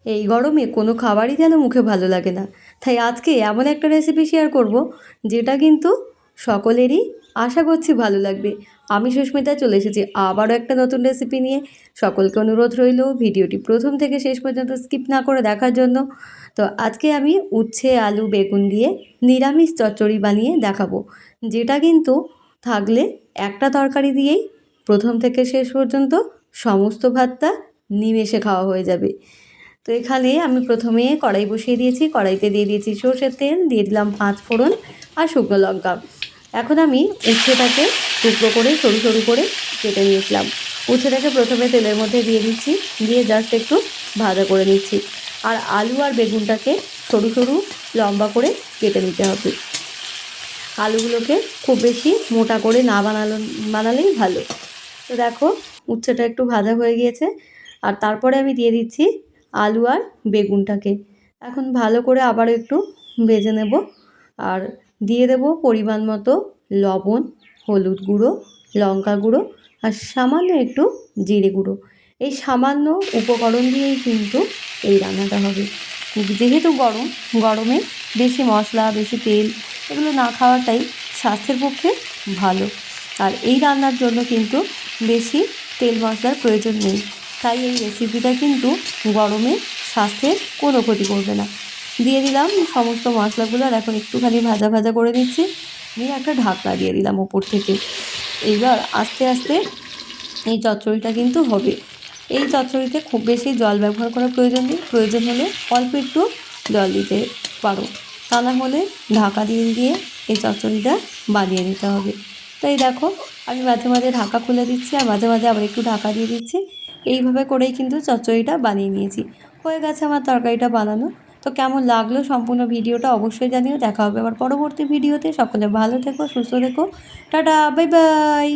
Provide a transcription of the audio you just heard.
এই গরমে কোনো খাবারই যেন মুখে ভালো লাগে না। তাই আজকে এমন একটা রেসিপি শেয়ার করব যেটা কিন্তু সকলেরই আশা করছি ভালো লাগবে। আমি সুস্মিতা চলে এসেছি আবারও একটা নতুন রেসিপি নিয়ে। সকলকে অনুরোধ রইল ভিডিওটি প্রথম থেকে শেষ পর্যন্ত স্কিপ না করে দেখার জন্য। তো আজকে আমি উচ্ছে আলু বেগুন দিয়ে নিরামিষ চচ্চড়ি বানিয়ে দেখাবো, যেটা কিন্তু থাকলে একটা তরকারি দিয়েই প্রথম থেকে শেষ পর্যন্ত সমস্ত ভাতটা নিমেষে খাওয়া হয়ে যাবে। তো এখানে আমি প্রথমে কড়াই বসিয়ে দিয়েছি, কড়াইতে দিয়ে দিয়েছি সর্ষের তেল, দিয়ে দিলাম 5 ফোড়ন আর শুকনো লঙ্কা। এখন আমি উচ্ছেটাকে টুকরো করে সরু সরু করে কেটে নিয়েছিলাম। উচ্ছেটাকে প্রথমে তেলের মধ্যে দিয়ে দিচ্ছি, দিয়ে জাস্ট একটু ভাজা করে নিচ্ছি। আর আলু আর বেগুনটাকে সরু সরু লম্বা করে কেটে নিতে হবে। আলুগুলোকে খুব বেশি মোটা করে না বানালেই ভালো। তো দেখো উচ্ছেটা একটু ভাজা হয়ে গিয়েছে, আর তারপরে আমি দিয়ে দিচ্ছি আলু আর বেগুনটাকে। এখন ভালো করে আবার একটু ভেজে নেব, আর দিয়ে দেব পরিমাণ মতো লবণ, হলুদ গুঁড়ো, লঙ্কা গুঁড়ো আর সামান্য একটু জিরে গুঁড়ো। এই সামান্য উপকরণ দিয়েই কিন্তু এই রান্নাটা হবে। যেহেতু গরমে বেশি মশলা বেশি তেল এগুলো না খাওয়াটাই স্বাস্থ্যের পক্ষে ভালো। আর এই রান্নার জন্য কিন্তু বেশি তেল মশলার প্রয়োজন নেই। তাই এই রেসিপিটা কিন্তু গরমে স্বাস্থ্যের কোনো ক্ষতি করবে না। দিয়ে দিলাম সমস্ত মশলাগুলো, আর এখন একটুখানি ভাজা ভাজা করে নিচ্ছি, দিয়ে একটা ঢাকনা দিয়ে দিলাম ওপর থেকে। এইবার আস্তে আস্তে এই চচ্চড়িটা কিন্তু হবে। এই চচ্চড়িতে খুব বেশি জল ব্যবহার করার প্রয়োজন নেই, প্রয়োজন হলে অল্প একটু জল দিতে পারো, তা না হলে ঢাকা দিয়ে দিয়ে এই চচ্চড়িটা বানিয়ে নিতে হবে। তো এই দেখো আমি মাঝে মাঝে ঢাকা খুলে দিচ্ছি আর মাঝে মাঝে আবার একটু ঢাকা দিয়ে দিচ্ছি। এইভাবে করেই কিন্তু চচ্চড়িটা বানিয়ে নিয়েছি। হয়ে গেছে আমার তরকারিটা বানানো। তো কেমন লাগলো সম্পূর্ণ ভিডিওটা অবশ্যই জানিও। দেখা হবে আবার পরবর্তী ভিডিওতে। সকলে ভালো থেকো, সুস্থ থেকো, টাটা, বাই বাই।